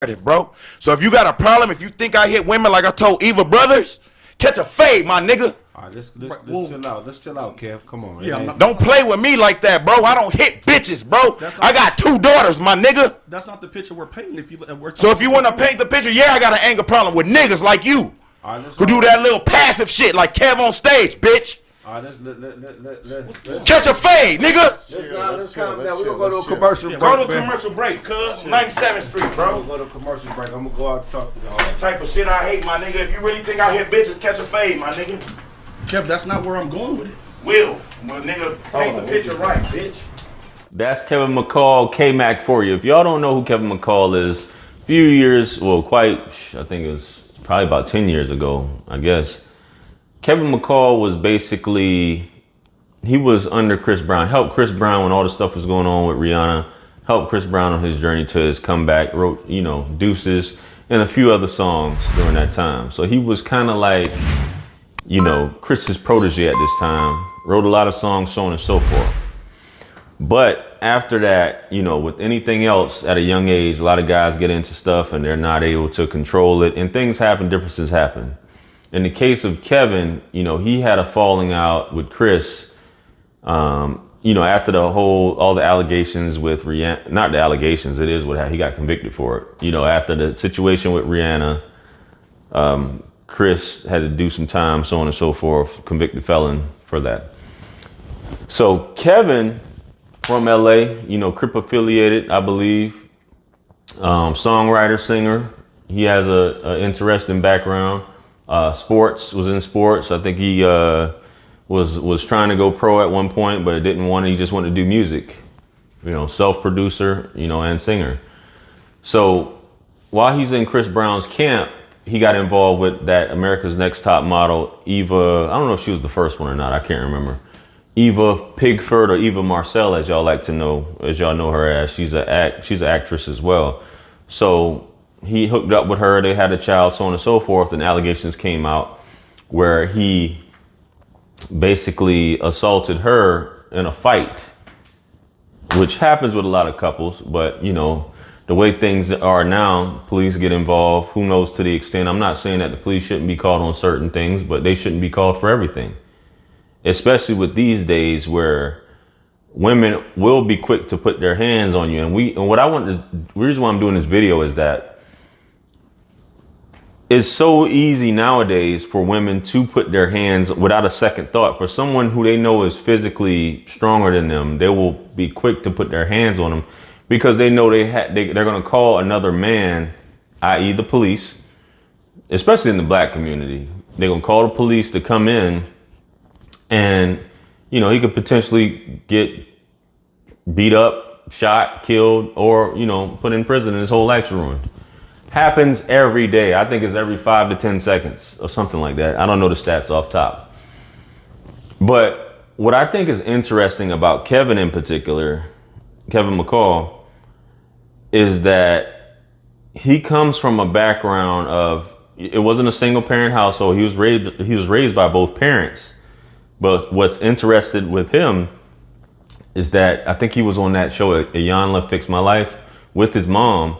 bro. So if you got a problem, if you think I hit women like I told Eva Brothers, catch a fade, my nigga. All right, let's chill out. Let's chill out, Kev. Come on. Yeah, don't play with me like that, bro. I don't hit bitches, bro. I got 2 daughters, my nigga. That's not the picture we're painting. So if you want to paint the picture, yeah, I got an anger problem with niggas like you who do that little passive shit like Kev on stage, bitch. All right, let's catch a fade, nigga. Let's calm down. We're going to go to a commercial break. Go to a commercial break, cuz. 97th Street, bro. We'll go to a commercial break. I'm going to go out and talk to y'all. That type of shit I hate, my nigga. If you really think I hit bitches, catch a fade, my nigga. Kev, that's not where I'm going with it. Well, nigga, paint the picture right, bitch. That's Kevin McCall, K-Mac for you. If y'all don't know who Kevin McCall is, a few years, well, I think it was probably about 10 years ago, I guess. Kevin McCall was basically, he was under Chris Brown, helped Chris Brown when all the stuff was going on with Rihanna, helped Chris Brown on his journey to his comeback, wrote, Deuces, and a few other songs during that time. So he was kind of like, Chris's protege at this time, wrote a lot of songs, so on and so forth. But after that, with anything else at a young age, a lot of guys get into stuff and they're not able to control it, and things happen, differences happen. In the case of Kevin, he had a falling out with Chris, after all the allegations with Rihanna, not the allegations, it is what he got convicted for it. After the situation with Rihanna, Chris had to do some time, so on and so forth, convicted felon for that. So Kevin from LA, Crip affiliated, I believe, songwriter, singer. He has a interesting background. Was in sports. I think he was trying to go pro at one point, but it didn't want to. He just wanted to do music, self-producer, and singer. So while he's in Chris Brown's camp, he got involved with that America's Next Top Model, Eva. I don't know if she was the first one or not. I can't remember. Eva Pigford or Eva Marcille, as y'all know her as. She's an actress as well. So he hooked up with her, they had a child, so on and so forth, and allegations came out where he basically assaulted her in a fight, which happens with a lot of couples, but the way things are now, police get involved, who knows to the extent. I'm not saying that the police shouldn't be called on certain things, but they shouldn't be called for everything, especially with these days where women will be quick to put their hands on you. The reason why I'm doing this video is that it's so easy nowadays for women to put their hands without a second thought. For someone who they know is physically stronger than them, they will be quick to put their hands on them because they know they're going to call another man, i.e. the police, especially in the black community. They're going to call the police to come in and, he could potentially get beat up, shot, killed, or, put in prison and his whole life's ruined. Happens every day. I think it's every 5 to 10 seconds or something like that. I don't know the stats off top. But what I think is interesting about Kevin in particular, Kevin McCall, is that he comes from a background of, it wasn't a single parent household. He was raised by both parents. But what's interesting with him is that I think he was on that show, Ayanla Fix My Life, with his mom.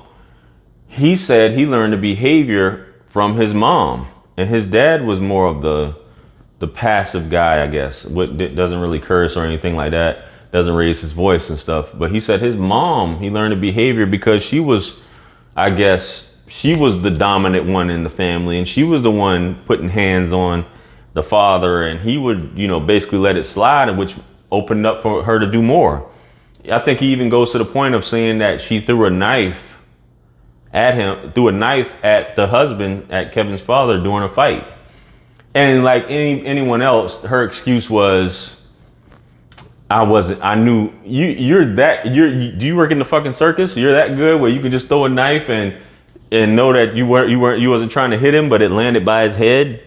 He said he learned the behavior from his mom, and his dad was more of the passive guy, I guess. Doesn't really curse or anything like that. Doesn't raise his voice and stuff. But he said his mom, he learned the behavior because she was the dominant one in the family, and she was the one putting hands on the father, and he would, basically let it slide, which opened up for her to do more. I think he even goes to the point of saying that she threw a knife at the husband, at Kevin's father, during a fight. And like anyone else, her excuse was, I knew do you work in the fucking circus? You're that good where you can just throw a knife and know that you wasn't trying to hit him, but it landed by his head,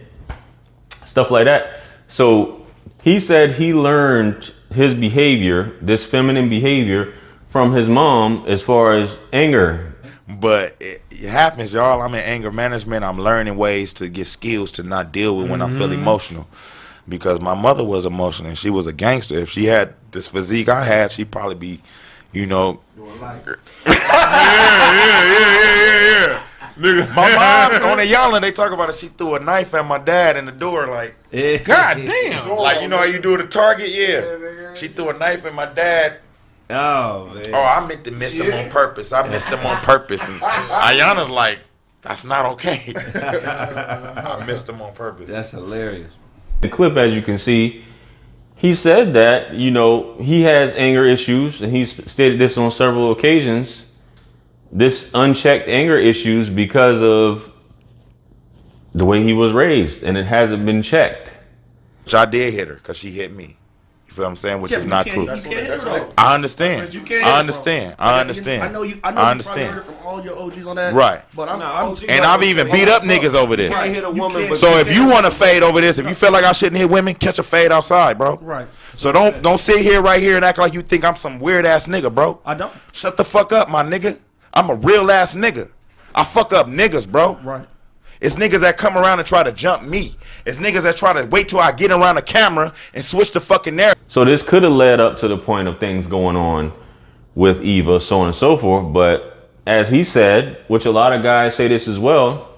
stuff like that. So he said he learned his behavior, this feminine behavior, from his mom as far as anger. But it happens, y'all. I'm in anger management. I'm learning ways to get skills to not deal with when I feel emotional. Because my mother was emotional and she was a gangster. If she had this physique I had, she'd probably be you know. Yeah. Nigga. My mom on the Yalla, they talk about it. She threw a knife at my dad in the door, like, God damn. Like, you know how you do it at Target? Yeah. She threw a knife at my dad. Oh, man. Oh, I meant to miss him on purpose. I missed him on purpose. And Ayana's like, that's not okay. I missed him on purpose. That's hilarious. The clip, as you can see, he said that, you know, he has anger issues, and he's stated this on several occasions. This unchecked anger issues because of the way he was raised, and it hasn't been checked. Which I did hit her because she hit me. You feel what I'm saying? Which is not cool. I understand. I understand. I understand. I know you. I Probably understand. heard it from all your OGs on that. Right. But I'm And I've even beat up niggas over this. You can't hit a woman, but So if you want to fade over this, if you feel like I shouldn't hit women, catch a fade outside, bro. Right. So don't sit here right here and act like you think I'm some weird ass nigga, bro. I don't. Shut the fuck up, my nigga. I'm a real ass nigga. I fuck up niggas, bro. Right. It's niggas that come around and try to jump me. It's niggas that try to wait till I get around the camera and switch the fucking narrative. So this could have led up to the point of things going on with Eva, so on and so forth. But as he said, which a lot of guys say this as well,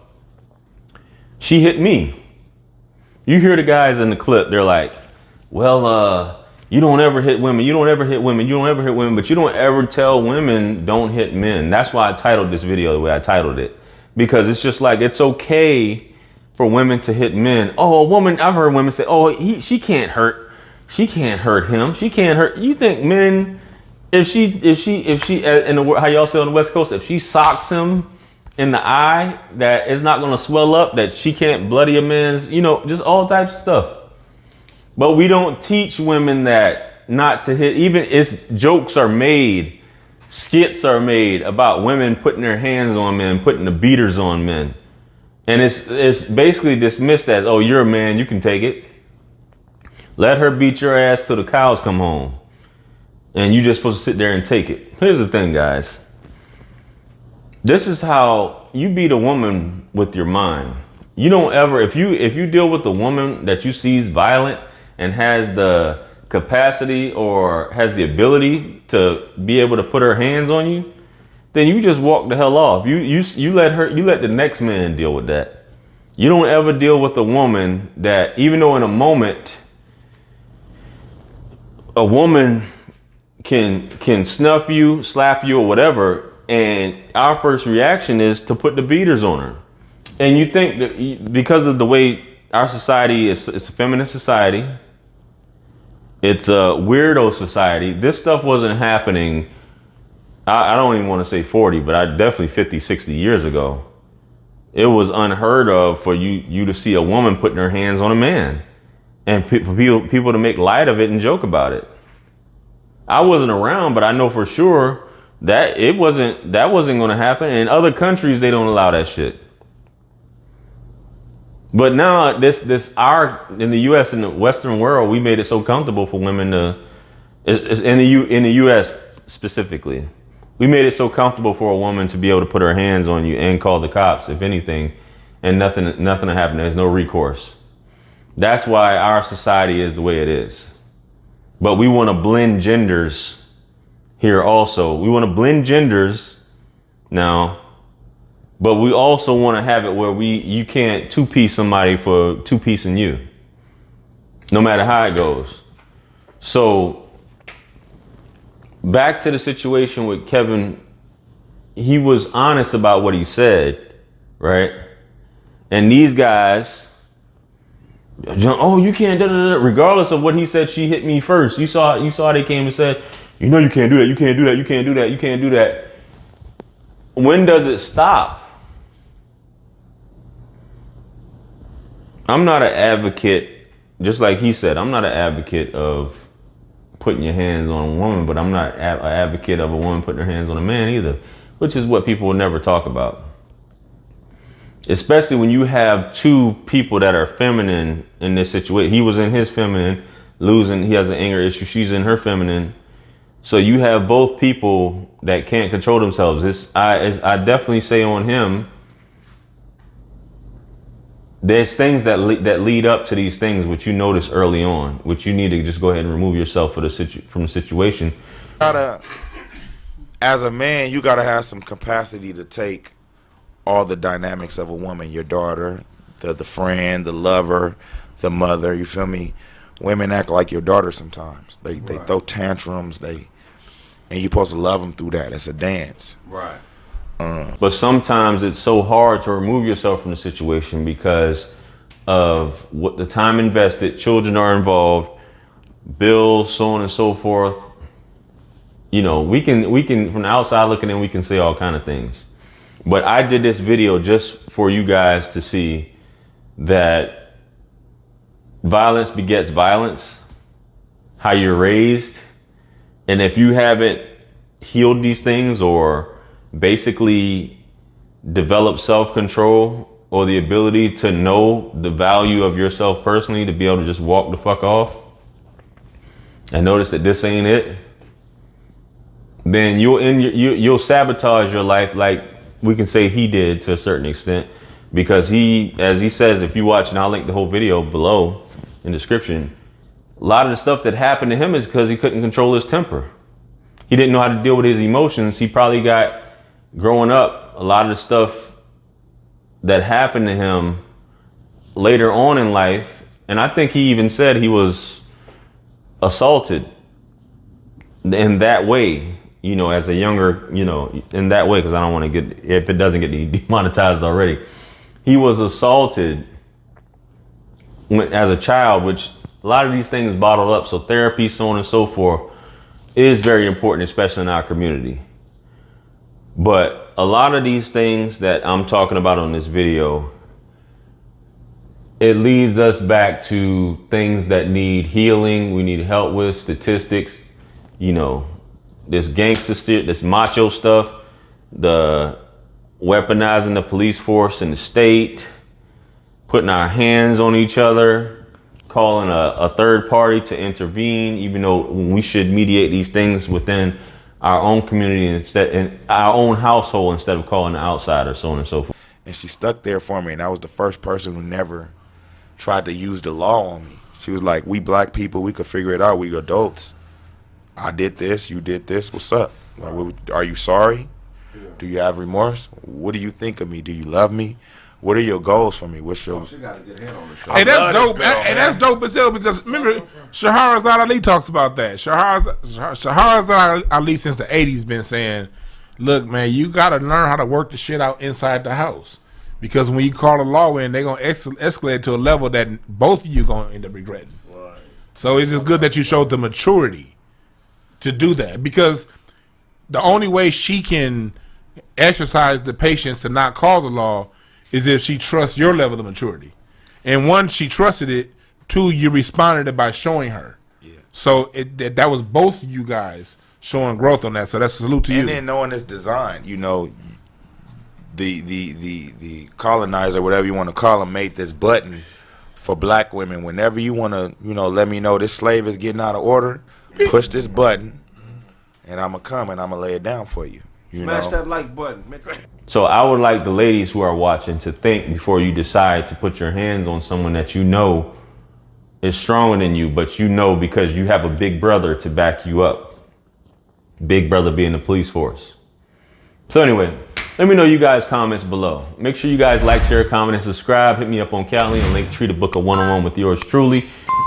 she hit me. You hear the guys in the clip, they're like, well, you don't ever hit women. You don't ever hit women. You don't ever hit women. But you don't ever tell women don't hit men. That's why I titled this video the way I titled it. Because it's just like, it's okay for women to hit men. Oh, a woman, I've heard women say, oh, she can't hurt him. She can't hurt. You think men, if she, how y'all say on the West Coast, if she socks him in the eye, that it's not going to swell up, that she can't bloody a man's, you know, just all types of stuff. But we don't teach women that not to hit. Even it's jokes are made, skits are made about women putting their hands on men, putting the beaters on men. And it's basically dismissed as, oh, you're a man, you can take it. Let her beat your ass till the cows come home. And you're just supposed to sit there and take it. Here's the thing, guys. This is how you beat a woman with your mind. You don't ever, if you deal with a woman that you see is violent and has the capacity or has the ability to be able to put her hands on you, then you just walk the hell off. You let the next man deal with that. You don't ever deal with a woman that, even though in a moment a woman can snuff you, slap you, or whatever, and our first reaction is to put the beaters on her. And you think that because of the way our society is, it's a feminist society, it's a weirdo society, this stuff wasn't happening, I don't even want to say 40, but definitely 50, 60 years ago. It was unheard of for you to see a woman putting her hands on a man, and people to make light of it and joke about it. I wasn't around, but I know for sure that wasn't going to happen. In other countries, they don't allow that shit. But now in the U.S., in the Western world, we made it so comfortable for women to, in the U.S. specifically, we made it so comfortable for a woman to be able to put her hands on you and call the cops, if anything, and nothing will happen. There's no recourse. That's why our society is the way it is. But we want to blend genders here also. We want to blend genders now, but we also want to have it where you can't two-piece somebody for two-piecing you, no matter how it goes. So back to the situation with Kevin, he was honest about what he said, right? And these guys, oh, you can't, regardless of what he said, she hit me first. You saw they came and said, you know, you can't do that, you can't do that, you can't do that, you can't do that. When does it stop? I'm not an advocate, just like he said, I'm not an advocate of putting your hands on a woman, but I'm not an advocate of a woman putting her hands on a man either, which is what people will never talk about. Especially when you have two people that are feminine in this situation. He was in his feminine, he has an anger issue, she's in her feminine. So you have both people that can't control themselves. I definitely say on him, there's things that lead up to these things, which you notice early on, which you need to just go ahead and remove yourself from the situation. as a man, you gotta have some capacity to take all the dynamics of a woman, your daughter, the friend, the lover, the mother, you feel me? Women act like your daughter sometimes. They throw tantrums, and you're supposed to love them through that. It's a dance. Right. But sometimes it's so hard to remove yourself from the situation because of what the time invested, children are involved, bills, so on and so forth. You know, we can from the outside looking in, we can say all kind of things. But I did this video just for you guys to see that violence begets violence, how you're raised. And if you haven't healed these things or basically developed self-control or the ability to know the value of yourself personally, to be able to just walk the fuck off and notice that this ain't it, then you'll sabotage your life like we can say he did to a certain extent, because he, as he says, if you watch, and I'll link the whole video below in the description, a lot of the stuff that happened to him is because he couldn't control his temper. He didn't know how to deal with his emotions. He probably got, growing up, a lot of the stuff that happened to him later on in life, and I think he even said he was assaulted in that way, you know, as a younger, you know, in that way, because I don't want to get, if it doesn't get demonetized already. He was assaulted as a child, which a lot of these things bottled up. So therapy, so on and so forth, is very important, especially in our community. But a lot of these things that I'm talking about on this video, it leads us back to things that need healing, we need help with, statistics, you know, this gangster shit, this macho stuff, the weaponizing the police force and the state, putting our hands on each other, calling a third party to intervene, even though we should mediate these things within our own community instead, in our own household, instead of calling the outsider, so on and so forth. And she stuck there for me, and I was the first person who never tried to use the law on me. She was like, we black people, we could figure it out, we adults. I did this, you did this, what's up? Like, are you sorry? Do you have remorse? What do you think of me? Do you love me? What are your goals for me? What's your... She got a good head on the show. Hey, that's dope. Hey, that's dope as hell, because remember, Shahrazad Ali talks about that. Shahrazad Ali since the 80s been saying, look, man, you got to learn how to work the shit out inside the house. Because when you call the law in, they're going to escalate to a level that both of you going to end up regretting. Right. So it's just good that you showed the maturity to do that. Because the only way she can exercise the patience to not call the law is if she trusts your level of maturity. And one, she trusted it. Two, you responded it by showing her. Yeah. So that was both of you guys showing growth on that. So that's a salute to you. And then knowing it's design, you know, the colonizer, whatever you want to call him, made this button for black women. Whenever you want to, you know, let me know this slave is getting out of order, push this button, and I'm going to come and I'm going to lay it down for you. Smash that like button. So I would like the ladies who are watching to think before you decide to put your hands on someone that you know is stronger than you, but you know because you have a big brother to back you up. Big brother being the police force. So anyway, let me know you guys' comments below. Make sure you guys like, share, comment, and subscribe. Hit me up on Calendly and Linktree to book a one-on-one with yours truly.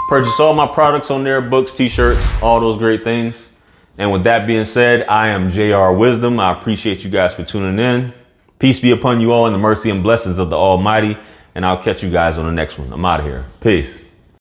Purchase all my products on there, books, t-shirts, all those great things. And with that being said, I am jrwisdom. I appreciate you guys for tuning in. Peace be upon you all and the mercy and blessings of the Almighty. And I'll catch you guys on the next one. I'm out of here. Peace.